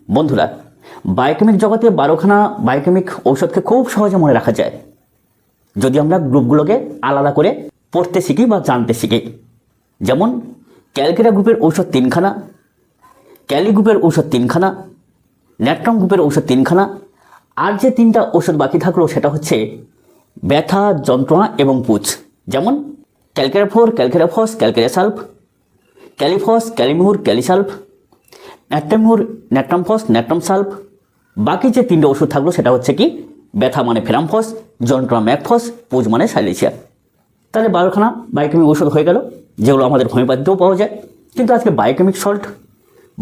বন্ধুরা, বায়োকেমিক জগতে 12খানা বায়োকেমিক ঔষধকে খুব সহজে মনে রাখা যায় যদি আমরা গ্রুপগুলোকে আলাদা করে পড়তে শিখি বা জানতে শিখি। যেমন ক্যালকেরিয়া গ্রুপের ঔষধ 3খানা, ক্যালি গ্রুপের ঔষধ 3খানা, ন্যাট্রাম গ্রুপের ঔষধ 3খানা, আর যে 3টা ঔষধ বাকি থাকলো সেটা হচ্ছে ব্যথা, যন্ত্রণা এবং পুঁজ। যেমন calcarea 4, calcarea phos, calcarea sulph, kali phos, kali mur, kali sulph, natrum mur, natrum phos, natrum sulph. বাকি যে 3টে ওষুধ থাকলো সেটা হচ্ছে কি ব্যথা মানে ফেরামফস, যন্ত্রণা ম্যাকফস, পুঁজ মানে সাইলেসিয়া। তাহলে 12খানা বায়োকেমিক ওষুধ হয়ে গেল, যেগুলো আমাদের হোমিওপ্যাথিতেও পাওয়া যায়। কিন্তু আজকে বায়োকেমিক সল্ট,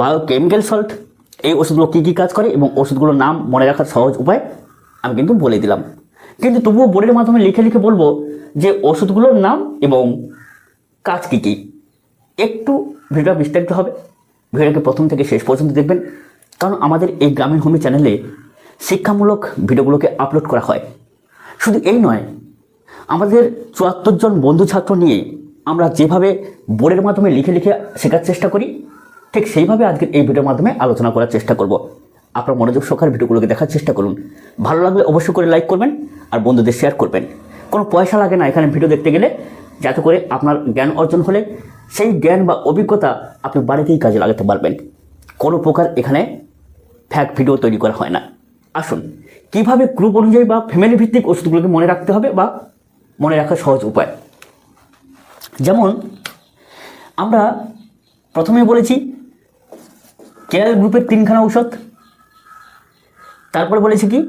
বায়োকেমিক্যাল সল্ট, এই ওষুধগুলো কী কী কাজ করে এবং ওষুধগুলোর নাম মনে রাখার সহজ উপায় আমি কিন্তু বলে দিলাম। কিন্তু তবুও বোর্ডের মাধ্যমে লিখে লিখে বলবো যে ওষুধগুলোর নাম এবং কাজ কী কী। একটু ভিডিওটা বিস্তারিত হবে, ভিডিওকে প্রথম থেকে শেষ পর্যন্ত দেখবেন, কারণ আমাদের এই গ্রামীণ হোমি চ্যানেলে শিক্ষামূলক ভিডিওগুলোকে আপলোড করা হয়। শুধু এই নয়, আমাদের 74 জন বন্ধু ছাত্র নিয়ে আমরা যেভাবে বোর্ডের মাধ্যমে লিখে লিখে শেখার চেষ্টা করি, ঠিক সেইভাবে আজকের এই ভিডিওর মাধ্যমে আলোচনা করার চেষ্টা করব। আপনার মনোযোগ সহকারে ভিডিওগুলোকে দেখার চেষ্টা করুন। ভালো লাগলে অবশ্যই করে লাইক করবেন আর বন্ধুদের শেয়ার করবেন। কোনো পয়সা লাগে না এখানে ভিডিও দেখতে গেলে, যাতে করে আপনার জ্ঞান অর্জন হলে সেই জ্ঞান বা অভিজ্ঞতা আপনি বাড়িতেই কাজে লাগাতে পারবেন। কোনো প্রকার এখানে ফ্যাক ভিডিও তৈরি করা হয় না। আসুন, কিভাবে গ্রুপ অনুযায়ী বা ফ্যামিলি ভিত্তিক ওষুধগুলোকে মনে রাখতে হবে বা মনে রাখার সহজ উপায়। যেমন আমরা প্রথমে বলেছি ক্যাল গ্রুপের 3খানা ঔষধ, তারপর বলেছি কি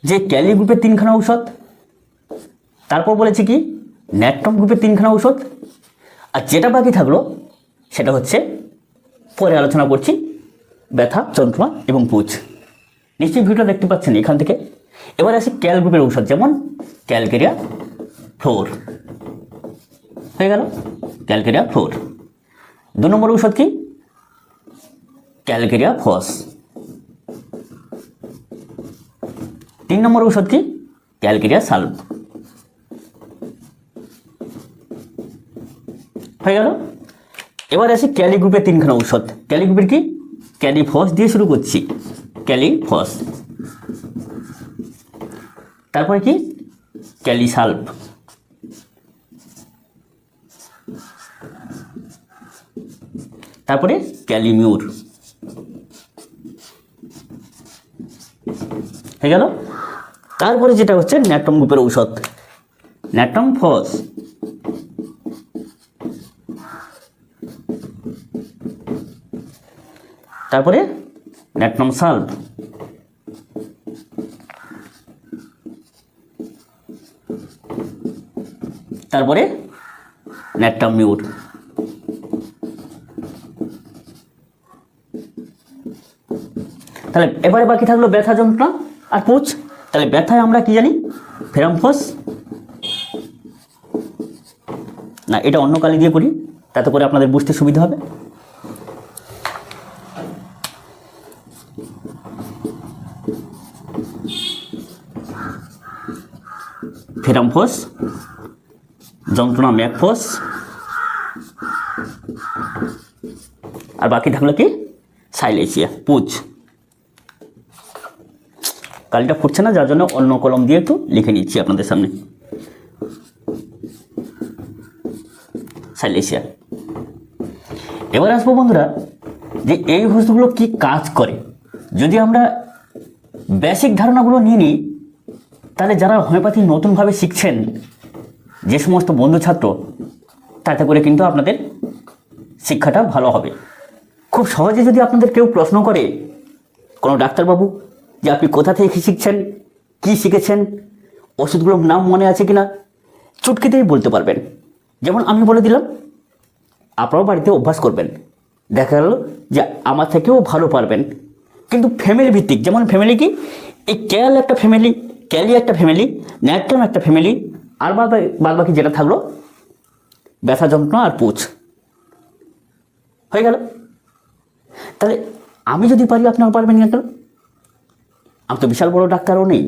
যে ক্যালি গ্রুপের 3খানা ঔষধ, তারপর বলেছি কি ন্যাট্রাম গ্রুপের 3খানা ঔষধ, আর যেটা বাকি থাকলো সেটা হচ্ছে পরে আলোচনা করছি ব্যথা, যন্ত্রণা এবং পুঁজ। নিশ্চয়ই ভিডিওটা দেখতে পাচ্ছেন এখান থেকে। এবার আসি ক্যাল গ্রুপের ঔষধ, যেমন ক্যালকেরিয়া 4 হয়ে গেল, ক্যালকেরিয়া 4। 2 নম্বর ঔষধ কি ক্যালকেরিয়া ফস। 3 নম্বর ঔষধ কি ক্যালকেরিয়া সালফ হয়ে গেল। এবার আসি ক্যালি গ্রুপের 3খানা ঔষধ। ক্যালি গ্রুপের কি ক্যালিফস দিয়ে শুরু করছি, ক্যালিফস। তারপরে কি ক্যালিসালফ, তারপরে ক্যালিমিউর হয়ে গেল। তারপরে যেটা হচ্ছে ন্যাট্রাম গ্রুপের ঔষধ, ন্যাট্রাম ফস, তারপরে ন্যাট্রাম সালফ, তারপরে ন্যাট্রাম মিউর। তাহলে এবারে বাকি থাকলো ব্যথা, যন্ত্রণা আর পুঁজ। তাহলে ব্যথায় আমরা কি জানি ফেরামফস, না এটা অন্য কালি দিয়ে করি, তাতে করে আপনাদের বুঝতে সুবিধা হবে। ফেরামফস, যন্ত্রণা ম্যাকফস, আর বাকি থাকলো কি সাইলেসিয়া, পুঁজ। কালিটা ফুটছে না, যার জন্য অন্য কলম দিয়ে একটু লিখে নিচ্ছি আপনাদের সামনে, সাইলেসিয়া। এবার আসবো বন্ধুরা যে এই ওষুধগুলো কি কাজ করে। যদি আমরা বেসিক ধারণাগুলো নিয়ে নিই, তাহলে যারা হোমিওপ্যাথি নতুনভাবে শিখছেন, যে সমস্ত বন্ধু ছাত্র, তাতে করে কিন্তু আপনাদের শিক্ষাটা ভালো হবে। খুব সহজে যদি আপনাদের কেউ প্রশ্ন করে কোনো ডাক্তারবাবু যে আপনি কোথা থেকে শিখছেন, কি শিখেছেন, ওষুধগুলোর নাম মনে আছে কিনা, চুটকিতেই বলতে পারবেন। যেমন আমি বলে দিলাম, আপনারাও বাড়িতে অভ্যাস করবেন, দেখা গেল যে আমার থেকেও ভালো পারবেন। কিন্তু ফ্যামিলি ভিত্তিক, যেমন ফ্যামিলি কি এই ক্যাল একটা ফ্যামিলি, ক্যালি একটা ফ্যামিলি, ন্যাট্রাম একটা ফ্যামিলি, আর বাদ বাকি যেটা থাকলো ব্যথা, যন্ত্রণা আর পুঁজ হয়ে গেল। তাহলে আমি যদি পারি আপনারা পারবেন না কেন? আমি তো বিশাল বড় ডাক্তারও নেই,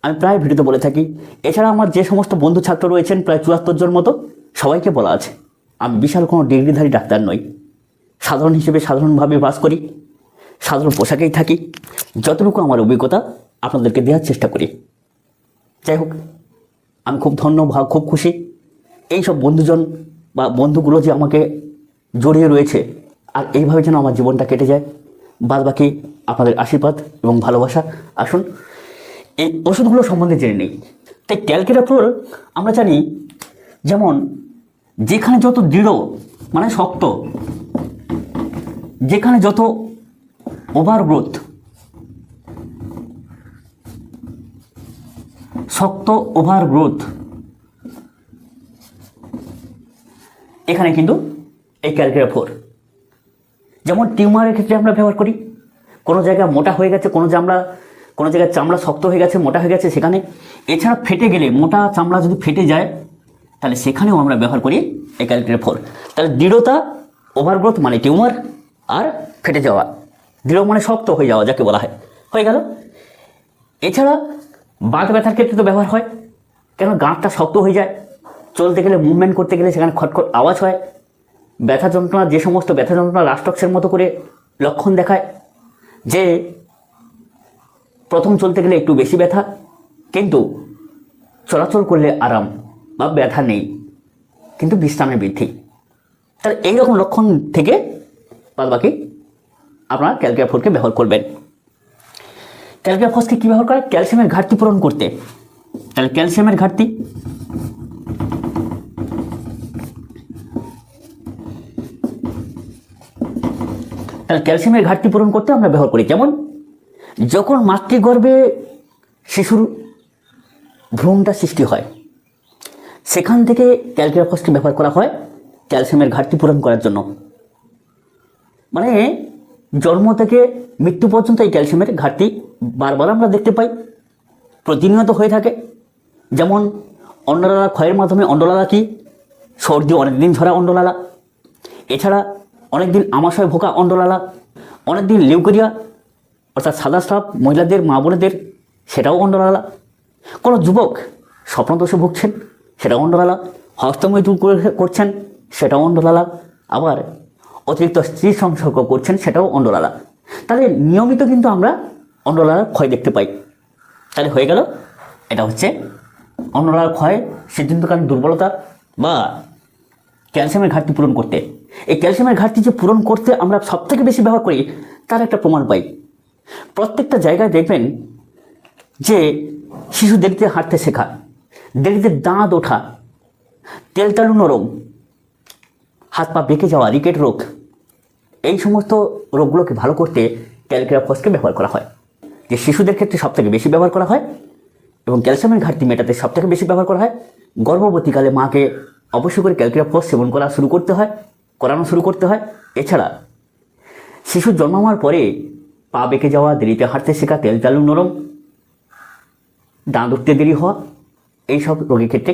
আমি প্রায় ভিডিওতে বলে থাকি। এছাড়া আমার যে সমস্ত বন্ধু ছাত্র রয়েছেন প্রায় 74 জন মতো, সবাইকে বলা আছে আমি বিশাল কোনো ডিগ্রিধারী ডাক্তার নই, সাধারণ হিসেবে সাধারণভাবে বাস করি। সাধারণ পোশাকেই থাকি, যতটুকু আমার অভিজ্ঞতা আপনাদেরকে দেওয়ার চেষ্টা করি। যাই হোক, আমি খুব ধন্য বা খুব খুশি এইসব বন্ধুজন বা বন্ধুগুলো যে আমাকে জড়িয়ে রয়েছে, আর এইভাবে যেন আমার জীবনটা কেটে যায়। বাদ বাকি আপনাদের আশীর্বাদ এবং ভালোবাসা। আসুন এই ওষুধগুলো সম্বন্ধে জেনে নিই। তাই ক্যালকেটাফ্লোর আমরা জানি, যেমন যেখানে যত দৃঢ় মানে শক্ত, যেখানে যত ওভারগ্রোথ, শক্ত ওভারগ্রোথ, এখানে কিন্তু এই ক্যালকেটাফ্লোর, যেমন টিউমারের ক্ষেত্রে আমরা ব্যবহার করি। কোনো জায়গায় মোটা হয়ে গেছে, কোনো জায়গায় চামড়া শক্ত হয়ে গেছে, মোটা হয়ে গেছে, সেখানে এছাড়া ফেটে গেলে, মোটা চামড়া যদি ফেটে যায়, তাহলে সেখানেও আমরা ব্যবহার করি এই ক্যালকেটাফ্লোর। তাহলে দৃঢ়তা, ওভারগ্রোথ মানে টিউমার, আর ফেটে যাওয়া, দৃঢ় মানে শক্ত হয়ে যাওয়া যাকে বলা হয়, হয়ে গেল। এছাড়া বাত ব্যথার ক্ষেত্রে তো ব্যবহার হয়, কেন গাঁটটা শক্ত হয়ে যায়, চলতে গেলে, মুভমেন্ট করতে গেলে সেখানে খটখট আওয়াজ হয়। ব্যথা যন্ত্রণা, যে সমস্ত ব্যথা যন্ত্রণা রাস্টক্সের মতো করে লক্ষণ দেখায়, যে প্রথম চলতে গেলে একটু বেশি ব্যথা, কিন্তু চলাচল করলে আরাম বা ব্যথা নেই, কিন্তু বিশ্রামে বৃদ্ধি, তাহলে এইরকম লক্ষণ থেকে বাদ বাকি আপনারা ক্যালকেটাফ্লোরকে ব্যবহার করবেন। ক্যালকেটাফ্লোরকে কী ব্যবহার করে? ক্যালসিয়ামের ঘাটতি পূরণ করতে। তাহলে ক্যালসিয়ামের ঘাটতি, পূরণ করতে আমরা ব্যবহার করি। যেমন যখন মাতৃগর্ভে শিশুর ভ্রূণটা সৃষ্টি হয়, সেখান থেকে ক্যালকেটাফ্লোরকে ব্যবহার করা হয় ক্যালসিয়ামের ঘাটতি পূরণ করার জন্য। মানে জন্ম থেকে মৃত্যু পর্যন্ত এই ক্যালসিয়ামের ঘাটতি বারবার আমরা দেখতে পাই, প্রতিনিয়ত হয়ে থাকে। যেমন অন্ডলালা ক্ষয়ের মাধ্যমে, অন্ডলালা কি? সর্দি অনেকদিন ধরা অন্ডলালা, এছাড়া অনেকদিন আমাশয় ভোকা অন্ডলালা, অনেকদিন লিউকেরিয়া অর্থাৎ সাদা স্রাব মহিলাদের, মা বোনেদের, সেটাও অন্ডলালা। কোনো যুবক স্বপ্নদোষে ভুগছেন, সেটাও অন্ডলালা। হস্তমৈথুন করছেন, সেটাও অন্ডলালা। আবার অতিরিক্ত স্ত্রী সংসর্গ করছেন, সেটাও অন্ডলালা। তাহলে নিয়মিত কিন্তু আমরা অন্ডলালার ক্ষয় দেখতে পাই। তাহলে হয়ে গেল, এটা হচ্ছে অন্ডলালার ক্ষয়, সিদ্ধান্তকালীন দুর্বলতা বা ক্যালসিয়ামের ঘাটতি পূরণ করতে। এই ক্যালসিয়ামের ঘাটতি যে পূরণ করতে আমরা সবথেকে বেশি ব্যবহার করি, তার একটা প্রমাণ পাই। প্রত্যেকটা জায়গায় দেখবেন যে শিশু দেরিতে হাঁটতে শেখা, দেরিতে দাঁত ওঠা, তেলতালু নরম, হাত পা বেঁকে যাওয়া, রিকেট রোগ, এই সমস্ত রোগগুলোকে ভালো করতে ক্যালকেটাফ্লোরকে ব্যবহার করা হয়। যে শিশুদের ক্ষেত্রে সবথেকে বেশি ব্যবহার করা হয় এবং ক্যালসিয়ামের ঘাটতি মেটাতে সবথেকে বেশি ব্যবহার করা হয়। গর্ভবতীকালে মাকে অবশ্যই করে ক্যালকেটাফ্লোর সেবন করানো শুরু করতে হয়। এছাড়া শিশু জন্মানোর পরে পা বেঁকে যাওয়া, দেরিতে হাঁটতে শেখা, তেলতালু নরম, দাঁত উঠতে দেরি হওয়া, এইসব রোগের ক্ষেত্রে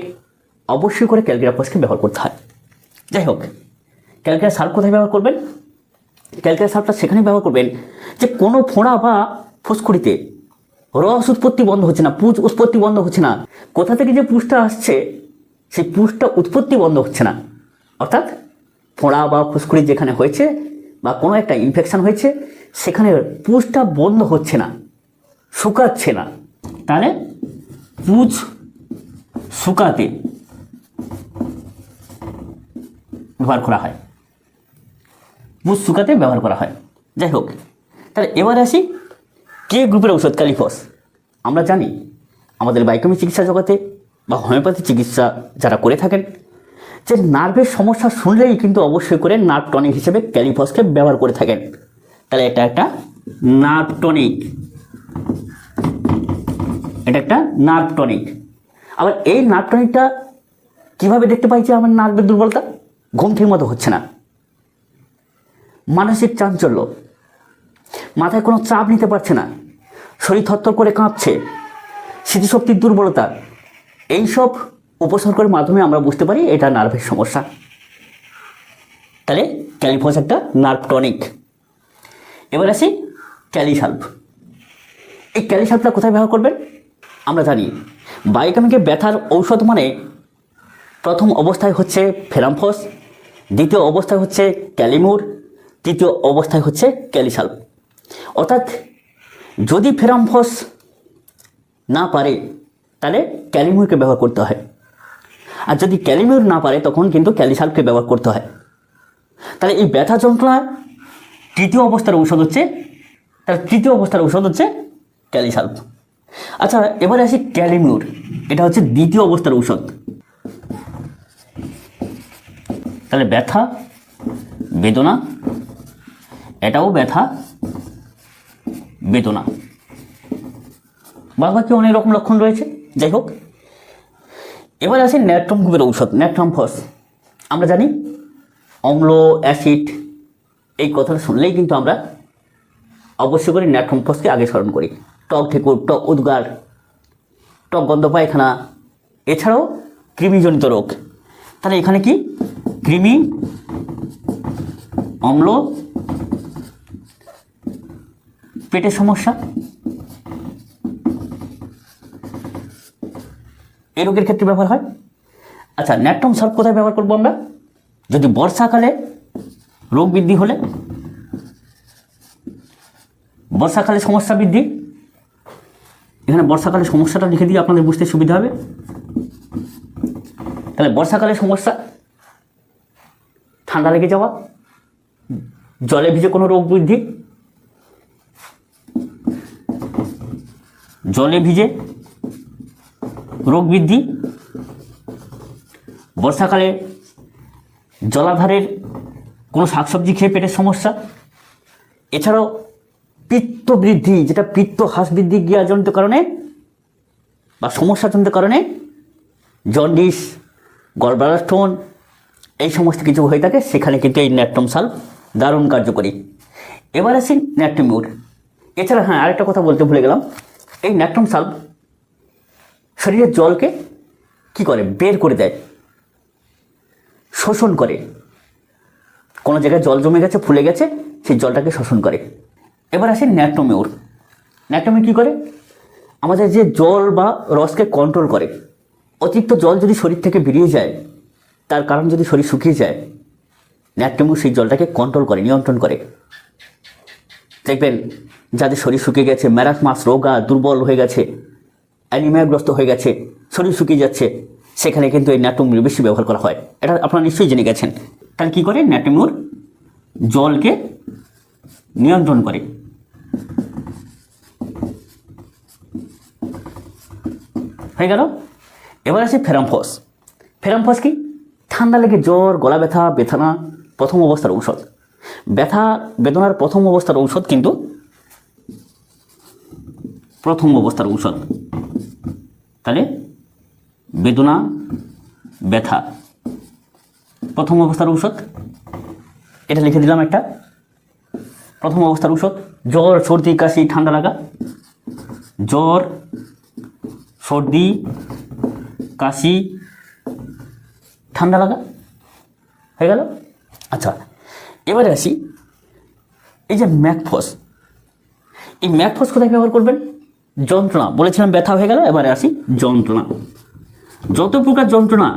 অবশ্যই করে ক্যালকেটাফ্লোরকে ব্যবহার করতে হয়। যাই হোক, ক্যালকেটার সাল্ফ কোথায় ব্যবহার করবেন? ক্যালকেটার সাল্ফটা সেখানে ব্যবহার করবেন যে কোনো ফোঁড়া বা ফুসকুড়িতে রস উৎপত্তি বন্ধ হচ্ছে না, পুঁজ উৎপত্তি বন্ধ হচ্ছে না, কোথা থেকে যে পুঁজটা আসছে সেই পুঁজটা উৎপত্তি বন্ধ হচ্ছে না, অর্থাৎ ফোঁড়া বা ফুসকুড়ি যেখানে হয়েছে বা কোনো একটা ইনফেকশন হয়েছে, সেখানে পুঁজটা বন্ধ হচ্ছে না, শুকাচ্ছে না। তাহলে পুঁজ শুকাতে ব্যবহার করা হয়, পুঁজ শুকাতে ব্যবহার করা হয়। যাই হোক, তাহলে এবার আসি কে গ্রুপের ঔষধ ক্যালিফস। আমরা জানি আমাদের বায়োকেমিক চিকিৎসা জগতে বা হোমিওপ্যাথি চিকিৎসা যারা করে থাকেন, যে নার্ভের সমস্যা শুনলেই কিন্তু অবশ্যই করে নার্ভ টনিক হিসেবে ক্যালিফসকে ব্যবহার করে থাকেন। তাহলে এটা একটা নার্ভ টনিক, আবার এই নার্ভ টনিকটা কীভাবে দেখতে পাই যে আমার নার্ভের দুর্বলতা? ঘুম ঠিক মতো হচ্ছে না, মানসিক চাঞ্চল্য, মাথায় কোনো চাপ নিতে পারছে না, শরীর থরথর করে কাঁপছে, স্মৃতিশক্তির দুর্বলতা, এইসব উপসর্গের মাধ্যমে আমরা বুঝতে পারি এটা নার্ভের সমস্যা। তাহলে ক্যালিফস একটা নার্ভ টনিক। এবার আসি ক্যালিসাল্ফ। এই ক্যালিসাল্ফটা কোথায় ব্যবহার করবেন? আমরা জানি বায়োকেমিকে ব্যথার ঔষধ মানে প্রথম অবস্থায় হচ্ছে ফেরামফস, দ্বিতীয় অবস্থায় হচ্ছে ক্যালিমুর, তৃতীয় অবস্থায় হচ্ছে ক্যালিসাল্ফ। অর্থাৎ যদি ফেরামফস না পারে তাহলে ক্যালিমিউরকে ব্যবহার করতে হয়, আর যদি ক্যালিমিউর না পারে তখন কিন্তু ক্যালিসালফকে ব্যবহার করতে হয়। তাহলে এই ব্যথা যন্ত্রণার তৃতীয় অবস্থার ঔষধ হচ্ছে ক্যালিসালফ। আচ্ছা, এবারে আসি ক্যালিমিউর, এটা হচ্ছে দ্বিতীয় অবস্থার ঔষধ। তাহলে ব্যথা বেদনা, এটাও ব্যথা বেদনা, বাকি অনেক রকম লক্ষণ রয়েছে। যাই হোক, এবার আসে ন্যাট্রাম গ্রুপের ঔষধ, ন্যাট্রামফস। আমরা জানি অম্ল, অ্যাসিড, এই কথাটা শুনলেই কিন্তু আমরা অবশ্যই করে ন্যাট্রামফসকে আগে স্মরণ করি। টক ঠেকুর, টক উদ্গার, টক গন্ধ পায়খানা, এছাড়াও কৃমিজনিত রোগ। তাহলে এখানে কি কৃমি, অম্ল, পেটের সমস্যা, এই রোগের ক্ষেত্রে ব্যবহার হয়। আচ্ছা, ন্যাট্রাম সালফ কোথায় ব্যবহার করবো আমরা? যদি বর্ষাকালে রোগ বৃদ্ধি হলে, বর্ষাকালে সমস্যা বৃদ্ধি, এখানে বর্ষাকালে সমস্যাটা লিখে দিয়ে আপনাদের বুঝতে সুবিধা হবে। তাহলে বর্ষাকালে সমস্যা, ঠান্ডা লেগে যাওয়া, জলে ভিজে কোনো রোগ বৃদ্ধি, জলে ভিজে রোগ বৃদ্ধি, বর্ষাকালে জলাধারের কোনো শাকসবজি খেয়ে পেটের সমস্যা, এছাড়াও পিত্ত বৃদ্ধি, যেটা পিত্ত হ্রাস বৃদ্ধি গিয়াজনিত কারণে বা সমস্যাজনিত কারণে জন্ডিস, গলব্লাডার স্টোন, এই সমস্ত কিছু হয়ে থাকে, সেখানে কিন্তু এই ন্যাট্রাম সালফ দারুণ কার্যকরী। এবার আসি ন্যাট্রামিউর। এছাড়া হ্যাঁ, আরেকটা কথা বলতে ভুলে গেলাম, এই ন্যাট্রাম সালফ শরীরের জলকে কি করে, বের করে দেয়, শোষণ করে। কোনো জায়গায় জল জমে গেছে, ফুলে গেছে, সেই জলটাকে শোষণ করে। এবার আসি ন্যাট্রামিউর। ন্যাট্রামিউর কী করে? আমাদের যে জল বা রসকে কন্ট্রোল করে। অতিরিক্ত জল যদি শরীর থেকে বেরিয়ে যায়, তার কারণ যদি শরীর শুকিয়ে যায়, ন্যাট্রামিউর সেই জলটাকে কন্ট্রোল করে, নিয়ন্ত্রণ করে। দেখবেন যাদের শরীর শুকিয়ে গেছে, ম্যারাসমাস, রোগা, দুর্বল হয়ে গেছে, অ্যানিমিয়াগ্রস্ত হয়ে গেছে, শরীর শুকিয়ে যাচ্ছে, সেখানে কিন্তু এই ন্যাট্রামিউর বেশি ব্যবহার করা হয়। এটা আপনারা নিশ্চয়ই জেনে গেছেন। তাহলে কী করে? ন্যাট্রামিউর জলকে নিয়ন্ত্রণ করে। হয়ে গেল। এবার আছে ফেরামফস। ফেরামফস কি? ঠান্ডা লেগে জ্বর, গলা ব্যথা, বেদনা, প্রথম অবস্থার ঔষধ। ব্যথা বেদনার প্রথম অবস্থার ঔষধ কিন্তু প্রথম অবস্থার ঔষধ। তাহলে বেদনা, ব্যথা, প্রথম অবস্থার ঔষধ, এটা লিখে দিলাম একটা। প্রথম অবস্থার ঔষধ জ্বর, সর্দি, কাশি, ঠান্ডা লাগা। জ্বর, সর্দি, কাশি, ঠান্ডা লাগা, হয়ে গেল। আচ্ছা, এবারে আসি এই যে ম্যাকফস। এই ম্যাকফস কোথায় ব্যবহার করবেন? যন্ত্রণা, বলেছিলাম ব্যথা হয়ে গেল, এবারে আসি যন্ত্রণা। যত প্রকার যন্ত্রণা,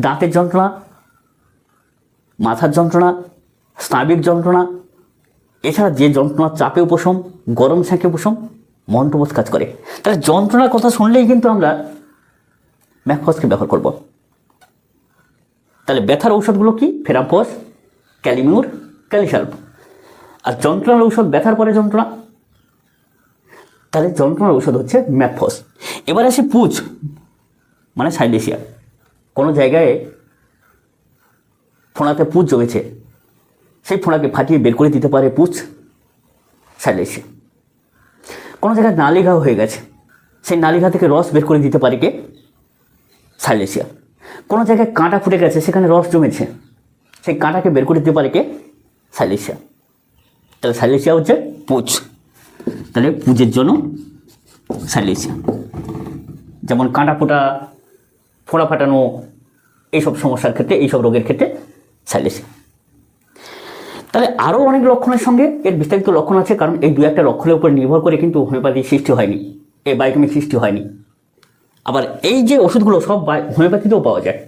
দাঁতের যন্ত্রণা, মাথার যন্ত্রণা, স্নায়বিক যন্ত্রণা, এছাড়া যে যন্ত্রণার চাপে উপশম, গরম সেঁকে উপশম, মন্টবোধ কাজ করে। তাহলে যন্ত্রণার কথা শুনলেই কিন্তু আমরা ম্যাকফসকে ব্যবহার করব। তাহলে ব্যথার ঔষধগুলো কি? ফেরামফস, ক্যালিমিউর, ক্যালিসালফ। আর যন্ত্রণার ঔষধ, ব্যথার পরে যন্ত্রণা, তাহলে যন্ত্রণার ঔষধ হচ্ছে ম্যাকফস। এবার আসি পুঁজ, মানে সাইলেশিয়া। কোনো জায়গায় ফোঁড়াতে পুঁজ জমেছে, সেই ফোঁড়াকে ফাটিয়ে বের করে দিতে পারে পুঁজ, সাইলেশিয়া। কোনো জায়গায় নালিঘা হয়ে গেছে, সেই নালিঘা থেকে রস বের করে দিতে পারে কে? সাইলেশিয়া। কোনো জায়গায় কাঁটা ফুটে গেছে, সেখানে রস জমেছে, সেই কাঁটাকে বের করে দিতে পারে কে? সাইলেশিয়া। তাহলে সাইলেশিয়া হচ্ছে পুঁজ। তাহলে পুঁজের জন্য সাইলেশিয়া। যেমন কাঁটা ফোটা, ফোঁড়া ফাটানো, এইসব সমস্যার ক্ষেত্রে, এইসব রোগের ক্ষেত্রে সাইলেশিয়া। তাহলে আরও অনেক লক্ষণের সঙ্গে এর বিস্তারিত লক্ষণ আছে, কারণ এই দু একটা লক্ষণের উপর নির্ভর করে কিন্তু হোমিওপ্যাথি সৃষ্টি হয়নি, এই বায়োকেমিক সৃষ্টি হয়নি। আবার এই যে ওষুধগুলো সব হোমিওপ্যাথিতেও পাওয়া যায়,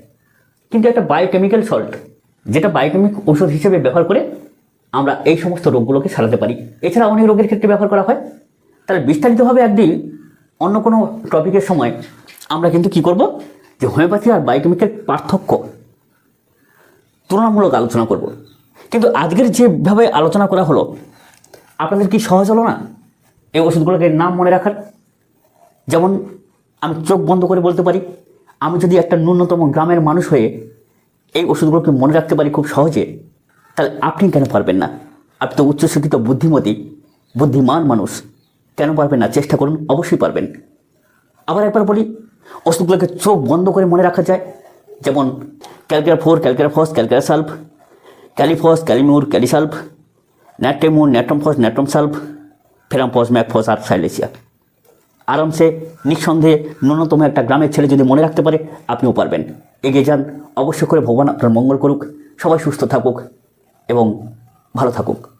কিন্তু একটা বায়োকেমিক্যাল সল্ট, যেটা বায়োকেমিক ওষুধ হিসেবে ব্যবহার করে আমরা এই সমস্ত রোগগুলোকে সারাতে পারি। এছাড়া অনেক রোগের ক্ষেত্রে ব্যবহার করা হয়। তাহলে বিস্তারিতভাবে একদিন অন্য কোনো টপিকের সময় আমরা কিন্তু কি করব, যে হোমিওপ্যাথি আর বায়োকেমিকের পার্থক্য তুলনামূলক আলোচনা করব। কিন্তু আজকের যেভাবে আলোচনা করা হলো, আপনাদের কি সহজ হলো না এই ওষুধগুলোকে নাম মনে রাখার? যেমন আমি চোখ বন্ধ করে বলতে পারি, আমি যদি একটা ন্যূনতম গ্রামের মানুষ হয়ে এই ওষুধগুলোকে মনে রাখতে পারি খুব সহজে, তাহলে আপনি কেন পারবেন না? আপনি তো উচ্চশিক্ষিত বুদ্ধিমতী বুদ্ধিমান মানুষ, কেন পারবেন না? চেষ্টা করুন, অবশ্যই পারবেন। আবার একবার বলি, ওষুধগুলোকে চোখ বন্ধ করে মনে রাখা যায়। যেমন ক্যালকেরা-4, ক্যালকেরা-ফস, ক্যালকেরা-সালভ, ক্যালিফস, ক্যালিমিউর, ক্যালিসালভ, ন্যাট্রেমুর, ন্যাট্রমফস, ন্যাট্রমসালভ, ফেরামফস, ম্যাকফস আর সাইলেসিয়া। আরামসে নিঃসন্দেহে ন্যূনতম একটা গ্রামের ছেলে যদি মনে রাখতে পারে, আপনিও পারবেন। এগিয়ে যান, অবশ্য করে ভগবান আপনার মঙ্গল করুক। সবাই সুস্থ থাকুক এবং ভালো থাকুক।